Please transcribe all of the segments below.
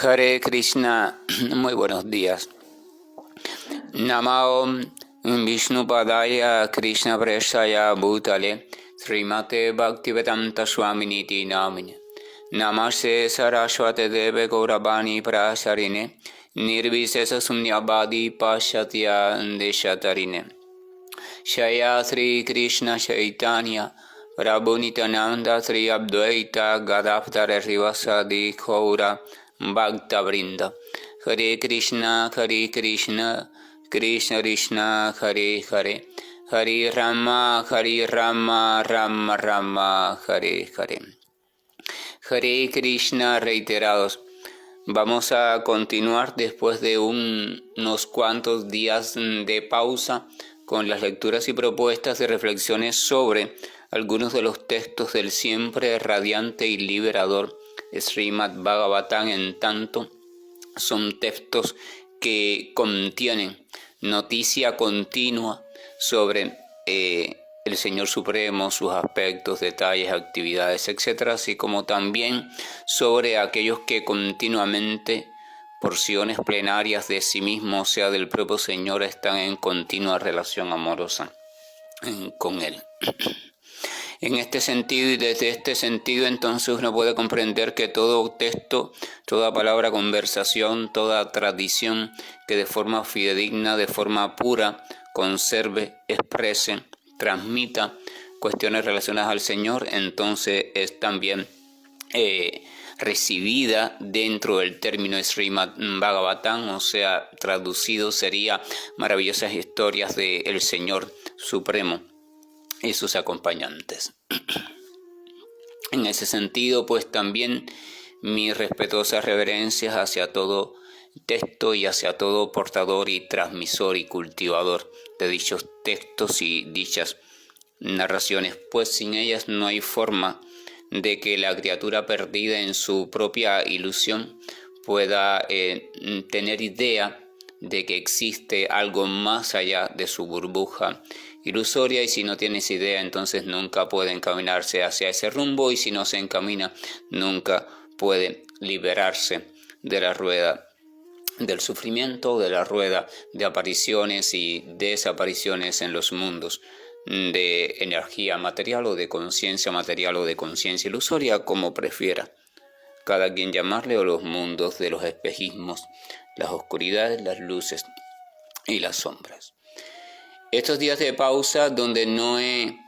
Hare Krishna, muy buenos días. Namo Vishnupadaya Krishna Preshaya Bhutale Srimate Bhaktivedanta Swaminiti Namine Namaste Saraswate Deve Gauravani Prasarine Nirvisesa Sunyabadi Pashatya Deshatarine Shaya Sri Krishna Chaitanya Prabhu Nityananda Sri Advaita Gadadhara Rivasadi Gaura Bhakta Vrinda Hare Krishna, Krishna Krishna, Hare Hare, Hare Rama, Rama Rama, Hare Hare. Hare Krishna reiterados. Vamos a continuar después de unos cuantos días de pausa con las lecturas y propuestas de reflexiones sobre algunos de los textos del siempre radiante y liberador Srimad Bhagavatam, en tanto son textos que contienen noticia continua sobre el Señor Supremo, sus aspectos, detalles, actividades, etc., así como también sobre aquellos que continuamente, porciones plenarias de sí mismo, o sea, del propio Señor, están en continua relación amorosa con Él. En este sentido y desde este sentido, entonces uno puede comprender que todo texto, toda palabra, conversación, toda tradición que de forma fidedigna, de forma pura, conserve, exprese, transmita cuestiones relacionadas al Señor, entonces es también recibida dentro del término Srimad Bhagavatam, o sea, traducido sería maravillosas historias del Señor Supremo y sus acompañantes. En ese sentido, pues también mis respetuosas reverencias hacia todo texto y hacia todo portador y transmisor y cultivador de dichos textos y dichas narraciones, pues sin ellas no hay forma de que la criatura perdida en su propia ilusión pueda tener idea de que existe algo más allá de su burbuja ilusoria, y si no tienes idea, entonces nunca puede encaminarse hacia ese rumbo, y si no se encamina, nunca puede liberarse de la rueda del sufrimiento, de la rueda de apariciones y desapariciones en los mundos de energía material o de conciencia material o de conciencia ilusoria, como prefiera cada quien llamarle, o los mundos de los espejismos, las oscuridades, las luces y las sombras. Estos días de pausa donde no he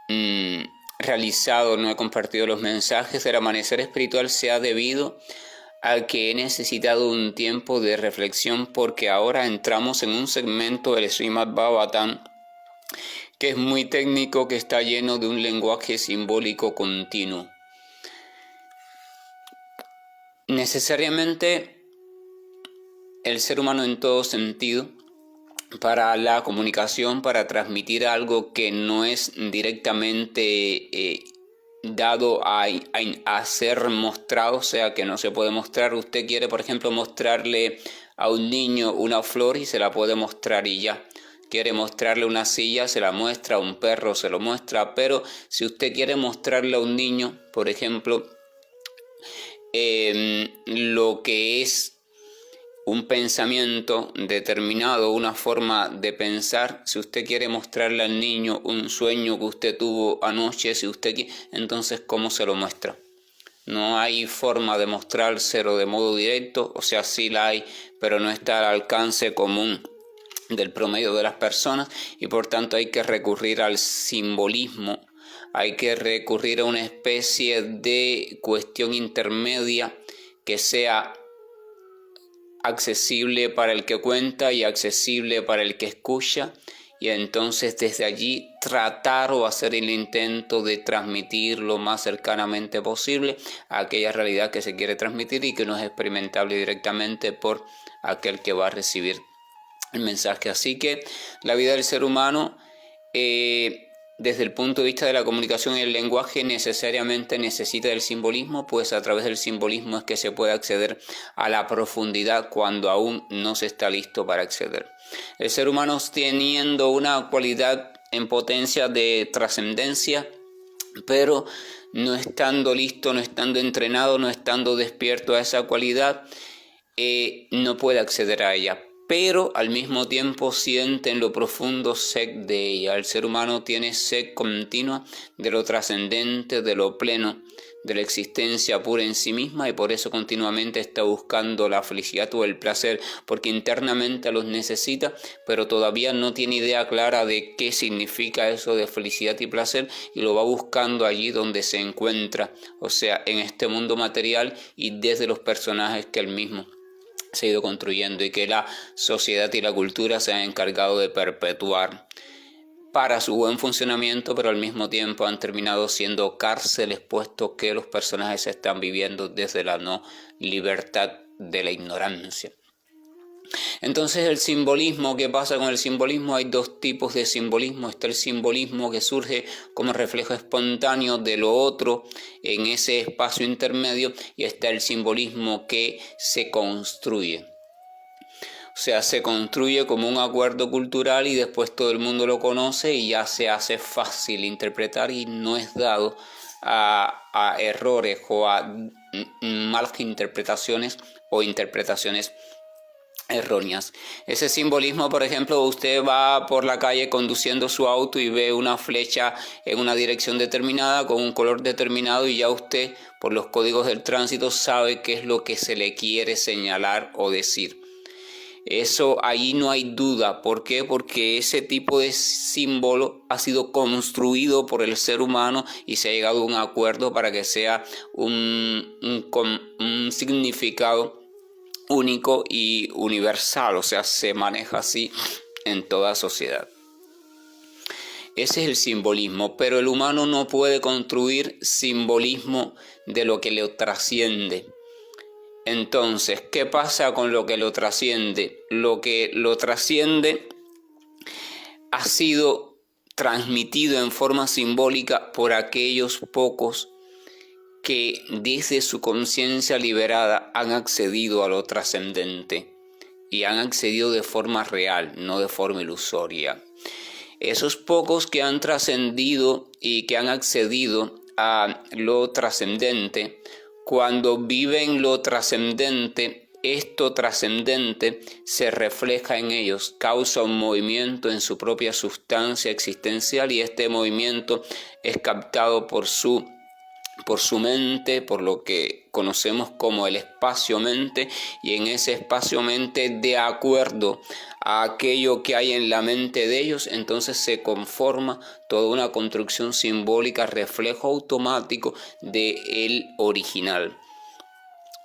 no he compartido los mensajes del amanecer espiritual, se ha debido a que he necesitado un tiempo de reflexión, porque ahora entramos en un segmento del Srimad Bhagavatam que es muy técnico, que está lleno de un lenguaje simbólico continuo. Necesariamente el ser humano en todo sentido, para la comunicación, para transmitir algo que no es directamente dado a ser mostrado, o sea, que no se puede mostrar. Usted quiere, por ejemplo, mostrarle a un niño una flor y se la puede mostrar y ya. Quiere mostrarle una silla, se la muestra, a un perro se lo muestra, pero si usted quiere mostrarle a un niño, por ejemplo, lo que es un pensamiento determinado, una forma de pensar, si usted quiere mostrarle al niño un sueño que usted tuvo anoche, si usted quiere, entonces ¿cómo se lo muestra? No hay forma de mostrárselo de modo directo, o sea, sí la hay, pero no está al alcance común del promedio de las personas, y por tanto hay que recurrir al simbolismo, hay que recurrir a una especie de cuestión intermedia que sea accesible para el que cuenta y accesible para el que escucha, y entonces desde allí tratar o hacer el intento de transmitir lo más cercanamente posible a aquella realidad que se quiere transmitir y que no es experimentable directamente por aquel que va a recibir el mensaje. Así que la vida del ser humano, desde el punto de vista de la comunicación y el lenguaje, necesariamente necesita del simbolismo, pues a través del simbolismo es que se puede acceder a la profundidad cuando aún no se está listo para acceder. El ser humano, teniendo una cualidad en potencia de trascendencia, pero no estando listo, no estando entrenado, no estando despierto a esa cualidad, no puede acceder a ella. Pero al mismo tiempo siente en lo profundo sed de ella. El ser humano tiene sed continua de lo trascendente, de lo pleno, de la existencia pura en sí misma, y por eso continuamente está buscando la felicidad o el placer, porque internamente los necesita, pero todavía no tiene idea clara de qué significa eso de felicidad y placer, y lo va buscando allí donde se encuentra, o sea, en este mundo material y desde los personajes que él mismo se ha ido construyendo y que la sociedad y la cultura se han encargado de perpetuar para su buen funcionamiento, pero al mismo tiempo han terminado siendo cárceles, puesto que los personajes están viviendo desde la no libertad de la ignorancia. Entonces el simbolismo, ¿qué pasa con el simbolismo? Hay dos tipos de simbolismo. Está el simbolismo que surge como reflejo espontáneo de lo otro en ese espacio intermedio, y está el simbolismo que se construye. O sea, se construye como un acuerdo cultural y después todo el mundo lo conoce y ya se hace fácil interpretar y no es dado a errores o a malas interpretaciones o interpretaciones erróneas. Ese simbolismo, por ejemplo, usted va por la calle conduciendo su auto y ve una flecha en una dirección determinada con un color determinado, y ya usted, por los códigos del tránsito, sabe qué es lo que se le quiere señalar o decir. Eso ahí no hay duda. ¿Por qué? Porque ese tipo de símbolo ha sido construido por el ser humano y se ha llegado a un acuerdo para que sea un significado único y universal, o sea, se maneja así en toda sociedad. Ese es el simbolismo, pero el humano no puede construir simbolismo de lo que le trasciende. Entonces, ¿qué pasa con lo que lo trasciende? Lo que lo trasciende ha sido transmitido en forma simbólica por aquellos pocos que desde su conciencia liberada han accedido a lo trascendente y han accedido de forma real, no de forma ilusoria. Esos pocos que han trascendido y que han accedido a lo trascendente, cuando viven lo trascendente, esto trascendente se refleja en ellos, causa un movimiento en su propia sustancia existencial, y este movimiento es captado por su mente, por lo que conocemos como el espacio-mente, y en ese espacio-mente, de acuerdo a aquello que hay en la mente de ellos, entonces se conforma toda una construcción simbólica, reflejo automático del original.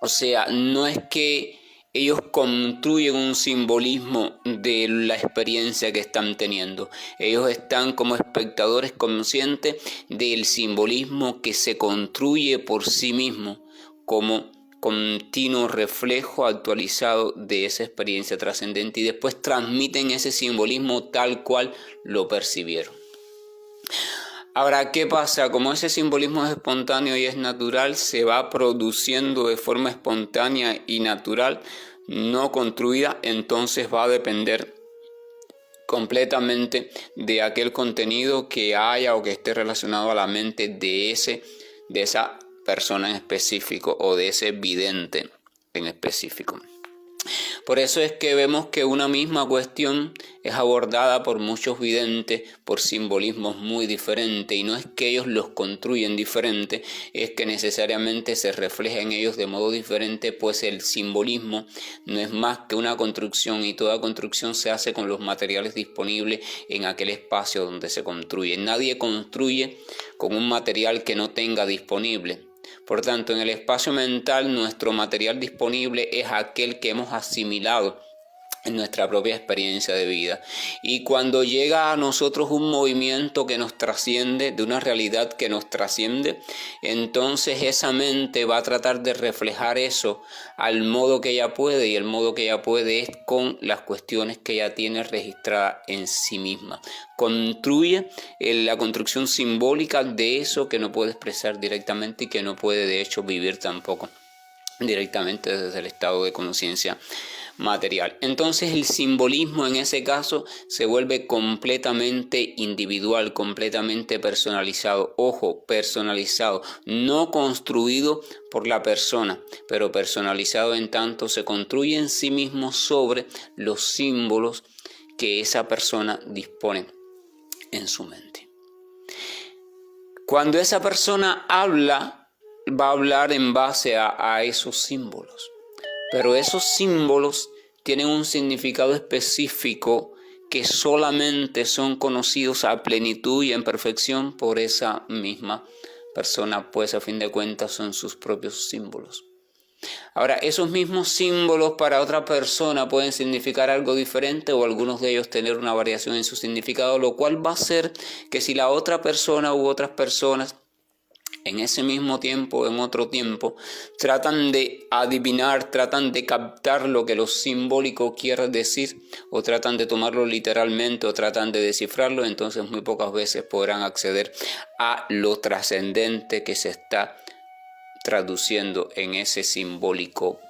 O sea, no es que ellos construyen un simbolismo de la experiencia que están teniendo. Ellos están como espectadores conscientes del simbolismo que se construye por sí mismo como continuo reflejo actualizado de esa experiencia trascendente, y después transmiten ese simbolismo tal cual lo percibieron. Ahora, ¿qué pasa? Como ese simbolismo es espontáneo y es natural, se va produciendo de forma espontánea y natural, no construida, entonces va a depender completamente de aquel contenido que haya o que esté relacionado a la mente de esa persona en específico o de ese vidente en específico. Por eso es que vemos que una misma cuestión es abordada por muchos videntes por simbolismos muy diferentes, y no es que ellos los construyen diferente, es que necesariamente se refleja en ellos de modo diferente, pues el simbolismo no es más que una construcción, y toda construcción se hace con los materiales disponibles en aquel espacio donde se construye. Nadie construye con un material que no tenga disponible. Por tanto, en el espacio mental, nuestro material disponible es aquel que hemos asimilado en nuestra propia experiencia de vida. Y cuando llega a nosotros un movimiento que nos trasciende, de una realidad que nos trasciende, entonces esa mente va a tratar de reflejar eso al modo que ella puede, y el modo que ella puede es con las cuestiones que ella tiene registradas en sí misma. Construye la construcción simbólica de eso que no puede expresar directamente y que no puede de hecho vivir tampoco directamente desde el estado de conciencia material. Entonces el simbolismo en ese caso se vuelve completamente individual, completamente personalizado. Ojo, personalizado, no construido por la persona, pero personalizado en tanto se construye en sí mismo sobre los símbolos que esa persona dispone en su mente. Cuando esa persona habla, va a hablar en base a esos símbolos. Pero esos símbolos tienen un significado específico que solamente son conocidos a plenitud y en perfección por esa misma persona, pues a fin de cuentas son sus propios símbolos. Ahora, esos mismos símbolos para otra persona pueden significar algo diferente o algunos de ellos tener una variación en su significado, lo cual va a hacer que si la otra persona u otras personas en ese mismo tiempo, en otro tiempo, tratan de adivinar, tratan de captar lo que lo simbólico quiere decir, o tratan de tomarlo literalmente, o tratan de descifrarlo, entonces muy pocas veces podrán acceder a lo trascendente que se está traduciendo en ese simbólico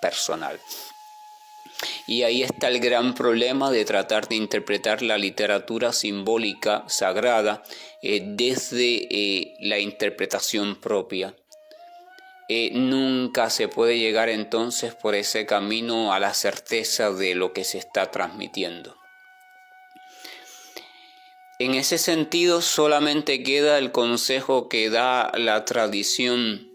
personal. Y ahí está el gran problema de tratar de interpretar la literatura simbólica sagrada desde la interpretación propia. Nunca se puede llegar entonces por ese camino a la certeza de lo que se está transmitiendo. En ese sentido solamente queda el consejo que da la tradición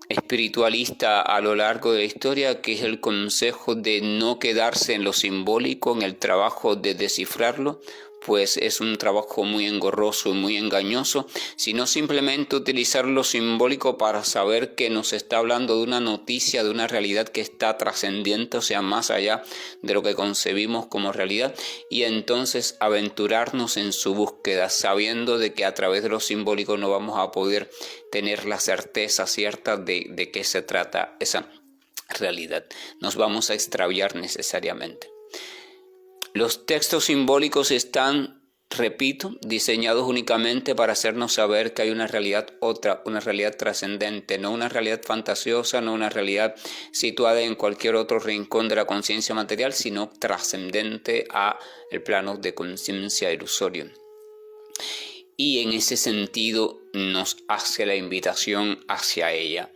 espiritualista a lo largo de la historia, que es el consejo de no quedarse en lo simbólico, en el trabajo de descifrarlo, pues es un trabajo muy engorroso y muy engañoso, sino simplemente utilizar lo simbólico para saber que nos está hablando de una noticia, de una realidad que está trascendiente, o sea, más allá de lo que concebimos como realidad, y entonces aventurarnos en su búsqueda, sabiendo de que a través de lo simbólico no vamos a poder tener la certeza cierta de qué se trata esa realidad. Nos vamos a extraviar necesariamente. Los textos simbólicos están, repito, diseñados únicamente para hacernos saber que hay una realidad otra, una realidad trascendente, no una realidad fantasiosa, no una realidad situada en cualquier otro rincón de la conciencia material, sino trascendente a el plano de conciencia ilusorio. Y en ese sentido nos hace la invitación hacia ella.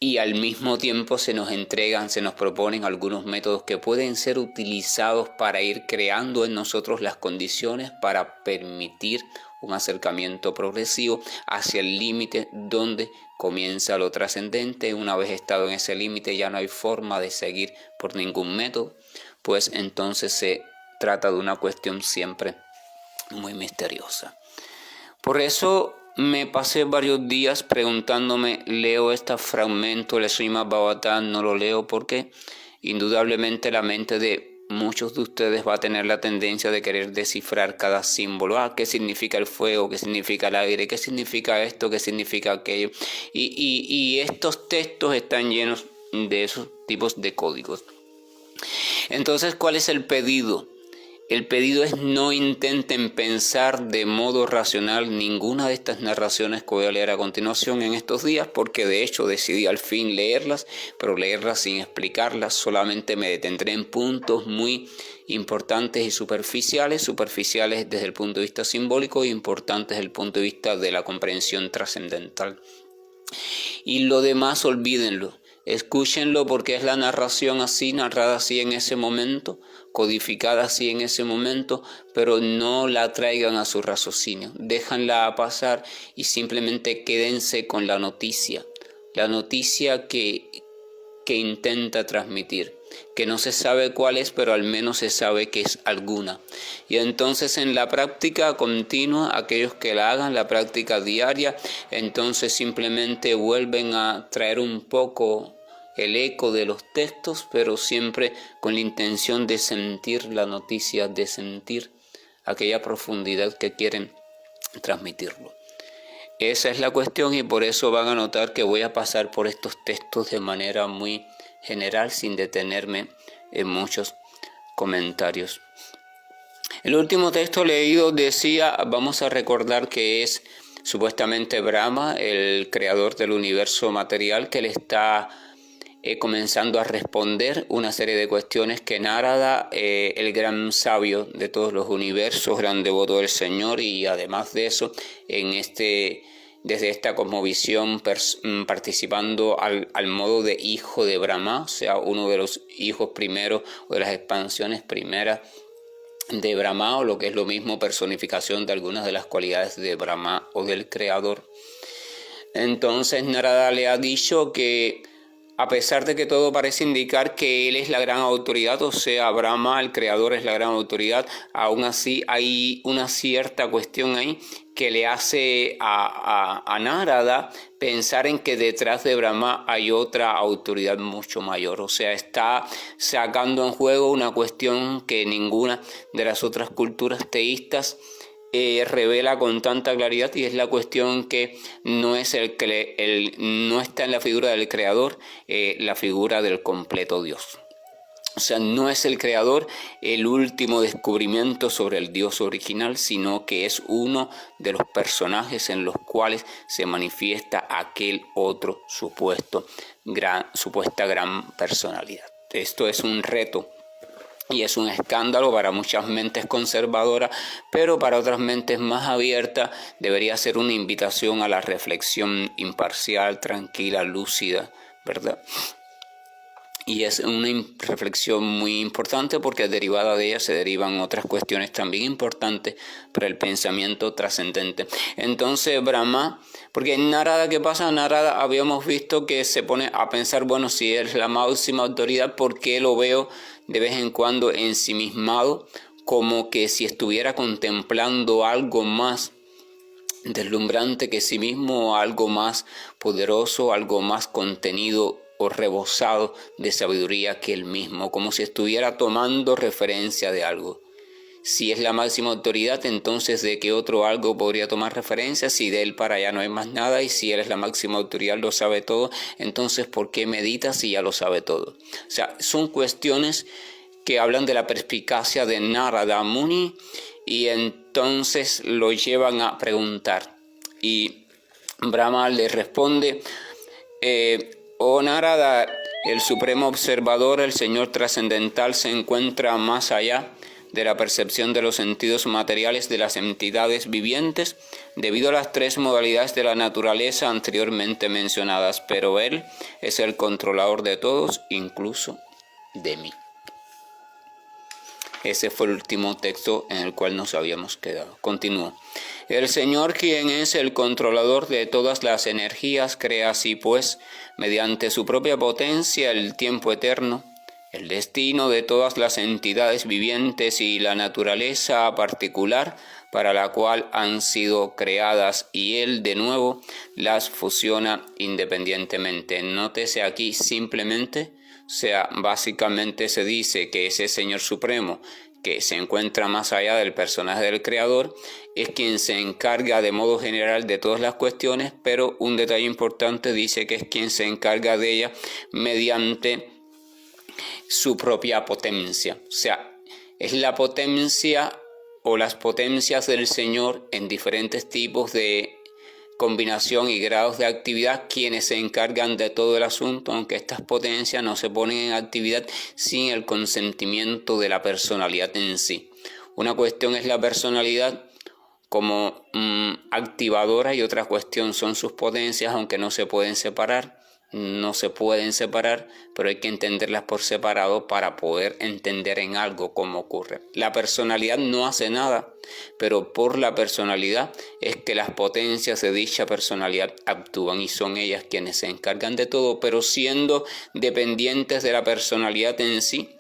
Y al mismo tiempo se nos proponen algunos métodos que pueden ser utilizados para ir creando en nosotros las condiciones para permitir un acercamiento progresivo hacia el límite donde comienza lo trascendente. Una vez estado en ese límite ya no hay forma de seguir por ningún método, pues entonces se trata de una cuestión siempre muy misteriosa. Por eso me pasé varios días preguntándome, ¿leo este fragmento del Srimad Bhagavatam? No lo leo porque indudablemente la mente de muchos de ustedes va a tener la tendencia de querer descifrar cada símbolo. ¿Qué significa el fuego? ¿Qué significa el aire? ¿Qué significa esto? ¿Qué significa aquello? Y estos textos están llenos de esos tipos de códigos. Entonces, ¿cuál es el pedido? El pedido es no intenten pensar de modo racional ninguna de estas narraciones que voy a leer a continuación en estos días, porque de hecho decidí al fin leerlas, pero leerlas sin explicarlas, solamente me detendré en puntos muy importantes y superficiales desde el punto de vista simbólico e importantes desde el punto de vista de la comprensión trascendental. Y lo demás olvídenlo. Escúchenlo porque es la narración así, narrada así en ese momento, codificada así en ese momento, pero no la traigan a su raciocinio. Déjanla pasar y simplemente quédense con la noticia que intenta transmitir, que no se sabe cuál es, pero al menos se sabe que es alguna. Y entonces en la práctica continua, aquellos que la hagan, la práctica diaria, entonces simplemente vuelven a traer un poco el eco de los textos, pero siempre con la intención de sentir la noticia, de sentir aquella profundidad que quieren transmitirlo. Esa es la cuestión y por eso van a notar que voy a pasar por estos textos de manera muy general sin detenerme en muchos comentarios. El último texto leído decía, vamos a recordar que es supuestamente Brahma, el creador del universo material, que le está comenzando a responder una serie de cuestiones que Narada, el gran sabio de todos los universos, gran devoto del Señor, y además de eso, desde esta cosmovisión participando al modo de hijo de Brahma, o sea, uno de los hijos primeros o de las expansiones primeras de Brahma, o lo que es lo mismo, personificación de algunas de las cualidades de Brahma o del Creador. Entonces Narada le ha dicho que, a pesar de que todo parece indicar que él es la gran autoridad, o sea, Brahma, el creador, es la gran autoridad, aún así hay una cierta cuestión ahí que le hace a Narada pensar en que detrás de Brahma hay otra autoridad mucho mayor. O sea, está sacando en juego una cuestión que ninguna de las otras culturas teístas revela con tanta claridad, y es la cuestión que no está en la figura del creador, la figura del completo Dios. O sea, no es el creador el último descubrimiento sobre el Dios original, sino que es uno de los personajes en los cuales se manifiesta aquel otro supuesta gran personalidad. Esto es un reto y es un escándalo para muchas mentes conservadoras, pero para otras mentes más abiertas debería ser una invitación a la reflexión imparcial, tranquila, lúcida, ¿verdad? Y es una reflexión muy importante, porque derivada de ella se derivan otras cuestiones también importantes para el pensamiento trascendente. Entonces Brahma, porque en Narada, ¿qué pasa? Narada habíamos visto que se pone a pensar, bueno, si él es la máxima autoridad, ¿por qué lo veo de vez en cuando ensimismado, como que si estuviera contemplando algo más deslumbrante que sí mismo, algo más poderoso, algo más contenido o rebosado de sabiduría que él mismo, como si estuviera tomando referencia de algo? Si es la máxima autoridad, entonces ¿de qué otro algo podría tomar referencia? Si de él para allá no hay más nada, y si él es la máxima autoridad, lo sabe todo, entonces ¿por qué medita si ya lo sabe todo? O sea, son cuestiones que hablan de la perspicacia de Narada Muni, y entonces lo llevan a preguntar. Y Brahma le responde: oh Narada, el supremo observador, el Señor trascendental, se encuentra más allá de la percepción de los sentidos materiales de las entidades vivientes, debido a las tres modalidades de la naturaleza anteriormente mencionadas, pero Él es el controlador de todos, incluso de mí. Ese fue el último texto en el cual nos habíamos quedado. Continúo. El Señor, quien es el controlador de todas las energías, crea así pues, mediante su propia potencia, el tiempo eterno, el destino de todas las entidades vivientes y la naturaleza particular para la cual han sido creadas, y Él de nuevo las fusiona independientemente. Nótese aquí simplemente, o sea, básicamente se dice que ese Señor Supremo, que se encuentra más allá del personaje del Creador, es quien se encarga de modo general de todas las cuestiones, pero un detalle importante dice que es quien se encarga de ellas mediante su propia potencia. O sea, es la potencia o las potencias del Señor en diferentes tipos de combinación y grados de actividad quienes se encargan de todo el asunto, aunque estas potencias no se ponen en actividad sin el consentimiento de la personalidad en sí. Una cuestión es la personalidad como activadora, y otra cuestión son sus potencias, aunque no se pueden separar. No se pueden separar, pero hay que entenderlas por separado para poder entender en algo cómo ocurre. La personalidad no hace nada, pero por la personalidad es que las potencias de dicha personalidad actúan, y son ellas quienes se encargan de todo, pero siendo dependientes de la personalidad en sí.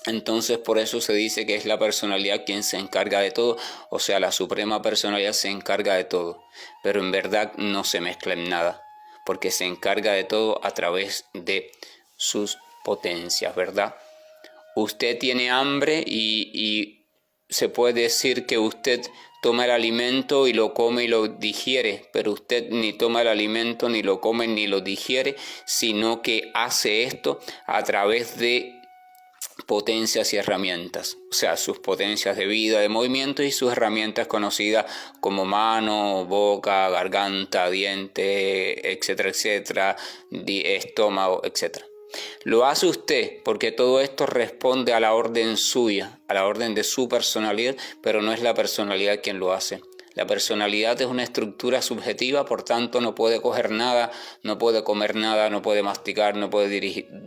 Entonces por eso se dice que es la personalidad quien se encarga de todo, o sea, la suprema personalidad se encarga de todo, pero en verdad no se mezcla en nada, porque se encarga de todo a través de sus potencias, ¿verdad? Usted tiene hambre y se puede decir que usted toma el alimento y lo come y lo digiere, pero usted ni toma el alimento, ni lo come, ni lo digiere, sino que hace esto a través de potencias y herramientas, o sea, sus potencias de vida, de movimiento y sus herramientas conocidas como mano, boca, garganta, diente, etcétera, etcétera, estómago, etcétera. Lo hace usted porque todo esto responde a la orden suya, a la orden de su personalidad, pero no es la personalidad quien lo hace. La personalidad es una estructura subjetiva, por tanto no puede coger nada, no puede comer nada, no puede masticar, no puede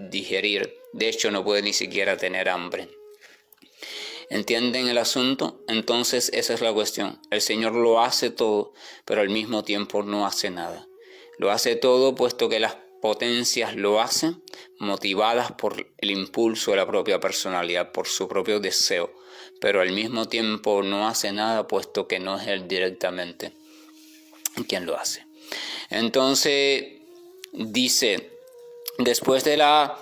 digerir. De hecho, no puede ni siquiera tener hambre. ¿Entienden el asunto? Entonces esa es la cuestión. El Señor lo hace todo, pero al mismo tiempo no hace nada. Lo hace todo puesto que las potencias lo hacen, motivadas por el impulso de la propia personalidad, por su propio deseo, pero al mismo tiempo no hace nada puesto que no es Él directamente quien lo hace. Entonces dice, después de la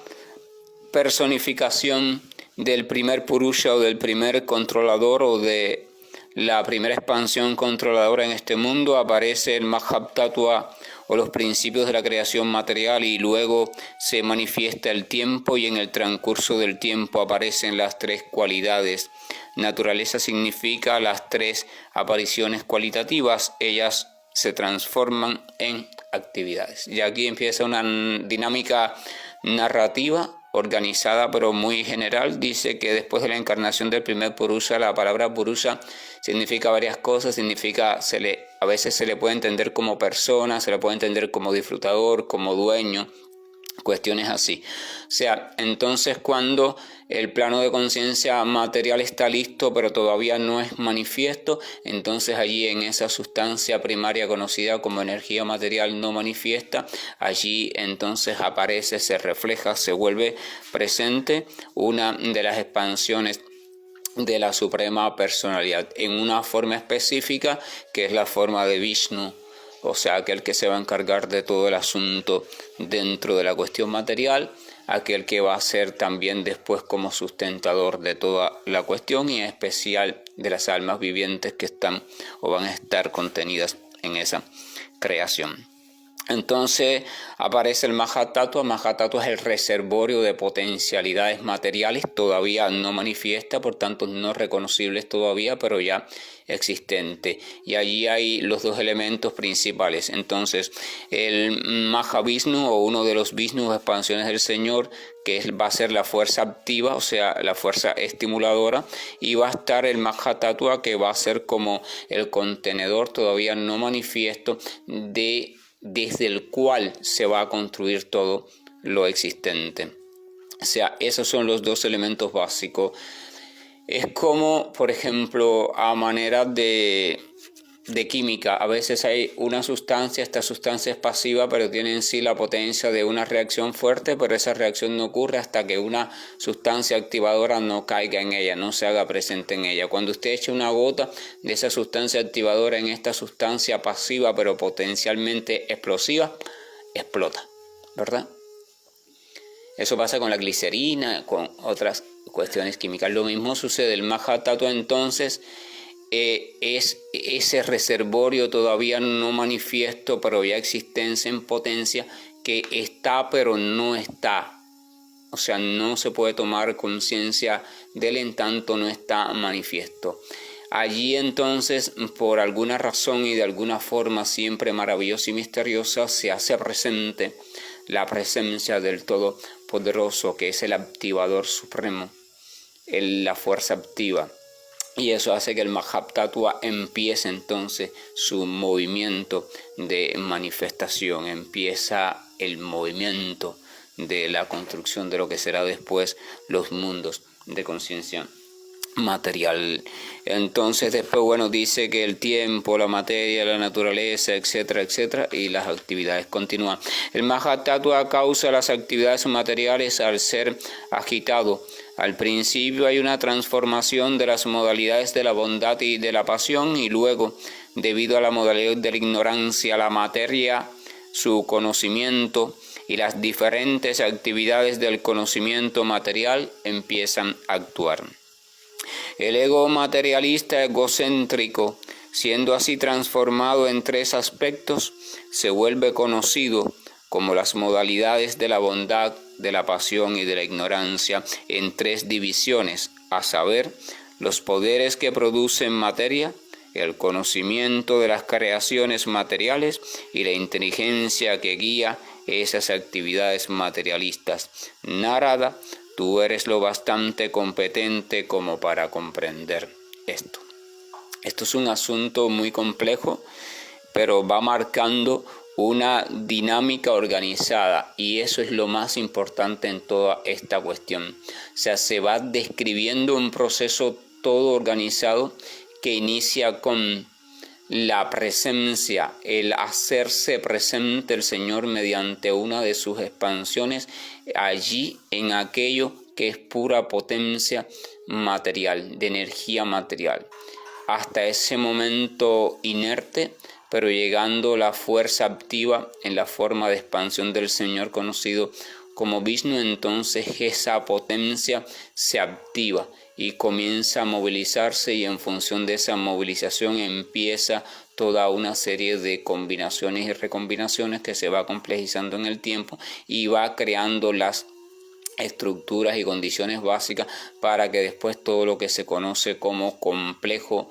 personificación del primer Purusha o del primer controlador o de la primera expansión controladora en este mundo, aparece el Mahatattva o los principios de la creación material, y luego se manifiesta el tiempo, y en el transcurso del tiempo aparecen las tres cualidades. Naturaleza significa las tres apariciones cualitativas, ellas se transforman en actividades. Y aquí empieza una dinámica narrativa organizada pero muy general. Dice que después de la encarnación del primer Purusha, la palabra Purusha significa varias cosas, a veces se le puede entender como persona, se le puede entender como disfrutador, como dueño, cuestiones así. O sea, entonces cuando el plano de conciencia material está listo pero todavía no es manifiesto, entonces allí en esa sustancia primaria conocida como energía material no manifiesta, allí entonces aparece, se refleja, se vuelve presente una de las expansiones de la suprema personalidad en una forma específica que es la forma de Vishnu, o sea, aquel que se va a encargar de todo el asunto dentro de la cuestión material, aquel que va a ser también después como sustentador de toda la cuestión y en especial de las almas vivientes que están o van a estar contenidas en esa creación. Entonces aparece el Mahatattva. Mahatattva es el reservorio de potencialidades materiales, todavía no manifiesta, por tanto no reconocibles todavía, pero ya existente. Y allí hay los dos elementos principales. Entonces el Mahavishnu o uno de los Vishnus, expansiones del Señor, que va a ser la fuerza activa, o sea, la fuerza estimuladora, y va a estar el Mahatattva, que va a ser como el contenedor todavía no manifiesto desde el cual se va a construir todo lo existente. O sea, esos son los dos elementos básicos. Es como, por ejemplo, a manera de química, a veces hay una sustancia, esta sustancia es pasiva, pero tiene en sí la potencia de una reacción fuerte, pero esa reacción no ocurre hasta que una sustancia activadora no caiga en ella, no se haga presente en ella. Cuando usted echa una gota de esa sustancia activadora en esta sustancia pasiva, pero potencialmente explosiva, explota, ¿verdad? Eso pasa con la glicerina, con otras cuestiones químicas. Lo mismo sucede. El Mahatattva entonces es ese reservorio todavía no manifiesto, pero ya existencia en potencia, que está pero no está. O sea, no se puede tomar conciencia de él en tanto no está manifiesto. Allí entonces, por alguna razón y de alguna forma siempre maravillosa y misteriosa, se hace presente la presencia del Todopoderoso, que es el activador supremo, la fuerza activa. Y eso hace que el Mahatattva empiece entonces su movimiento de manifestación, empieza el movimiento de la construcción de lo que será después los mundos de conciencia material. Entonces después, bueno, dice que el tiempo, la materia, la naturaleza, etcétera, etcétera, y las actividades continúan. El Mahatattva causa las actividades materiales al ser agitado. Al principio hay una transformación de las modalidades de la bondad y de la pasión, y luego, debido a la modalidad de la ignorancia, la materia, su conocimiento y las diferentes actividades del conocimiento material empiezan a actuar. El ego materialista egocéntrico, siendo así transformado en tres aspectos, se vuelve conocido como las modalidades de la bondad, de la pasión y de la ignorancia en 3 divisiones, a saber, los poderes que producen materia, el conocimiento de las creaciones materiales y la inteligencia que guía esas actividades materialistas. Narada, tú eres lo bastante competente como para comprender esto. Esto es un asunto muy complejo, pero va marcando una dinámica organizada y eso es lo más importante en toda esta cuestión. O sea, se va describiendo un proceso todo organizado que inicia con la presencia, el hacerse presente el Señor mediante una de sus expansiones allí en aquello que es pura potencia material, de energía material. Hasta ese momento inerte, pero llegando la fuerza activa en la forma de expansión del Señor conocido como Vishnu, entonces esa potencia se activa y comienza a movilizarse y en función de esa movilización empieza toda una serie de combinaciones y recombinaciones que se va complejizando en el tiempo y va creando las estructuras y condiciones básicas para que después todo lo que se conoce como compleja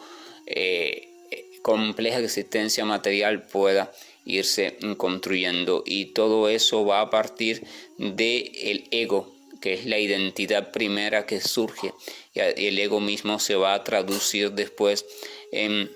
existencia material pueda irse construyendo, y todo eso va a partir del ego, que es la identidad primera que surge, y el ego mismo se va a traducir después en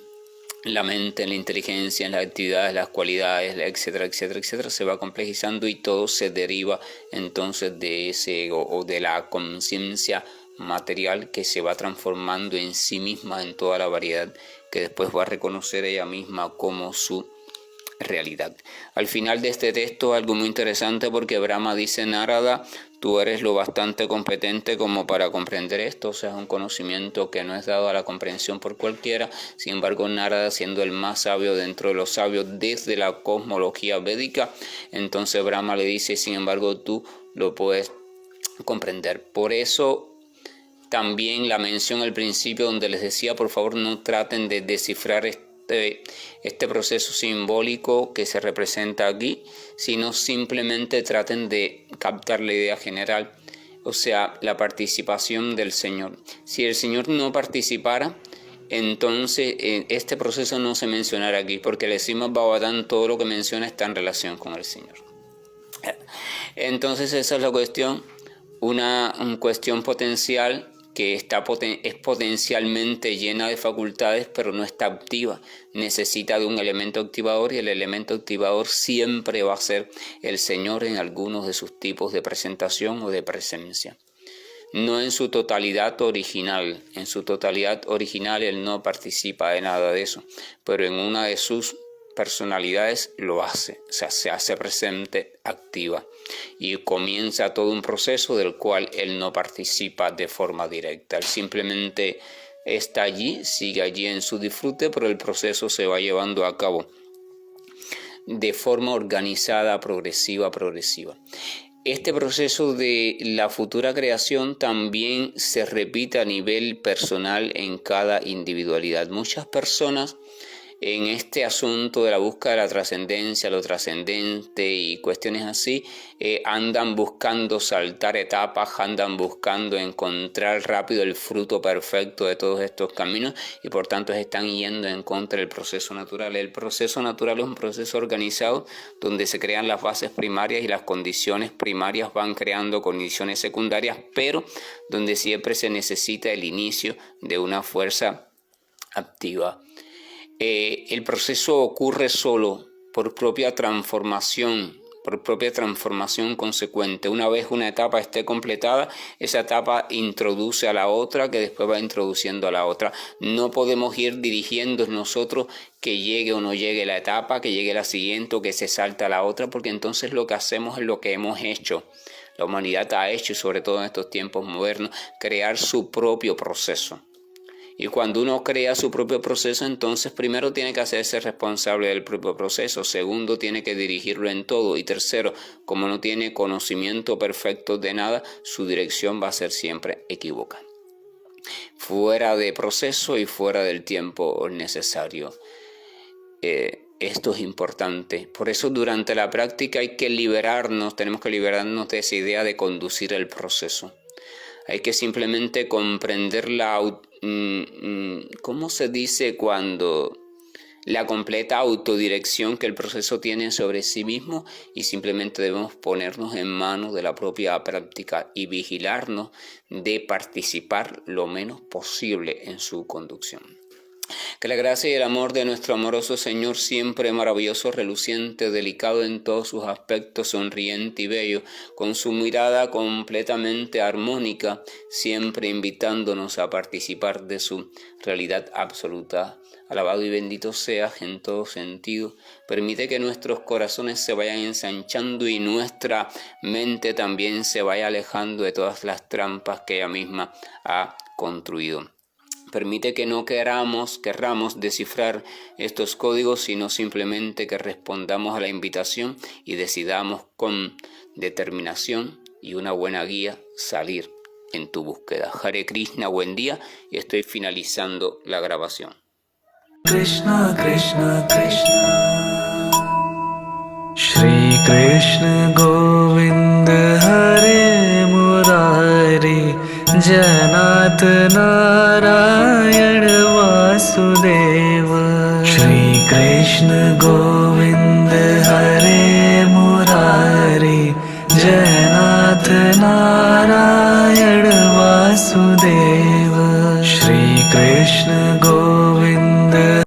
la mente, en la inteligencia, en las actividades, las cualidades, etcétera, etcétera, etcétera. Se va complejizando y todo se deriva entonces de ese ego o de la conciencia material que se va transformando en sí misma en toda la variedad que después va a reconocer ella misma como su realidad. Al final de este texto algo muy interesante, porque Brahma dice: Narada, tú eres lo bastante competente como para comprender esto. O sea, es un conocimiento que no es dado a la comprensión por cualquiera. Sin embargo, Narada, siendo el más sabio dentro de los sabios desde la cosmología védica, entonces Brahma le dice: sin embargo, tú lo puedes comprender. Por eso también la mención al principio donde les decía, por favor no traten de descifrar este proceso simbólico que se representa aquí, sino simplemente traten de captar la idea general, o sea, la participación del Señor. Si el Señor no participara, entonces este proceso no se mencionará aquí, porque el Srimad Bhagavatam todo lo que menciona está en relación con el Señor. Entonces esa es la cuestión, una cuestión potencial que es potencialmente llena de facultades, pero no está activa. Necesita de un elemento activador, y el elemento activador siempre va a ser el Señor en algunos de sus tipos de presentación o de presencia. No en su totalidad original. En su totalidad original Él no participa de nada de eso, pero en una de sus personalidades lo hace, o sea, se hace presente, activa, y comienza todo un proceso del cual Él no participa de forma directa. Él simplemente está allí, sigue allí en su disfrute, pero el proceso se va llevando a cabo de forma organizada, progresiva. Este proceso de la futura creación también se repite a nivel personal en cada individualidad. Muchas personas en este asunto de la búsqueda de la trascendencia, lo trascendente y cuestiones así, andan buscando saltar etapas, andan buscando encontrar rápido el fruto perfecto de todos estos caminos, y por tanto están yendo en contra del proceso natural. El proceso natural es un proceso organizado donde se crean las bases primarias y las condiciones primarias van creando condiciones secundarias, pero donde siempre se necesita el inicio de una fuerza activa. El proceso ocurre solo por propia transformación consecuente. Una vez una etapa esté completada, esa etapa introduce a la otra, que después va introduciendo a la otra. No podemos ir dirigiendo nosotros que llegue o no llegue la etapa, que llegue la siguiente o que se salta a la otra, porque entonces lo que hacemos es lo que hemos hecho. La humanidad ha hecho, y sobre todo en estos tiempos modernos, crear su propio proceso. Y cuando uno crea su propio proceso, entonces primero tiene que hacerse responsable del propio proceso, segundo tiene que dirigirlo en todo, y tercero, como no tiene conocimiento perfecto de nada, su dirección va a ser siempre equivocada. Fuera de proceso y fuera del tiempo necesario. Esto es importante. Por eso durante la práctica tenemos que liberarnos de esa idea de conducir el proceso. Hay que simplemente comprender ¿cómo se dice cuando? La completa autodirección que el proceso tiene sobre sí mismo, y simplemente debemos ponernos en manos de la propia práctica y vigilarnos de participar lo menos posible en su conducción. Que la gracia y el amor de nuestro amoroso Señor, siempre maravilloso, reluciente, delicado en todos sus aspectos, sonriente y bello, con su mirada completamente armónica, siempre invitándonos a participar de su realidad absoluta. Alabado y bendito seas en todo sentido. Permite que nuestros corazones se vayan ensanchando y nuestra mente también se vaya alejando de todas las trampas que ella misma ha construido. Permite que no querramos descifrar estos códigos, sino simplemente que respondamos a la invitación y decidamos con determinación y una buena guía salir en tu búsqueda. Hare Krishna, buen día, y estoy finalizando la grabación. Krishna Krishna Krishna Shri Krishna Govind Hare Murari Janat Narayan Vasudeva Shri Krishna Govind Hare Murari Janat Narayan Vasudeva Shri Krishna Govind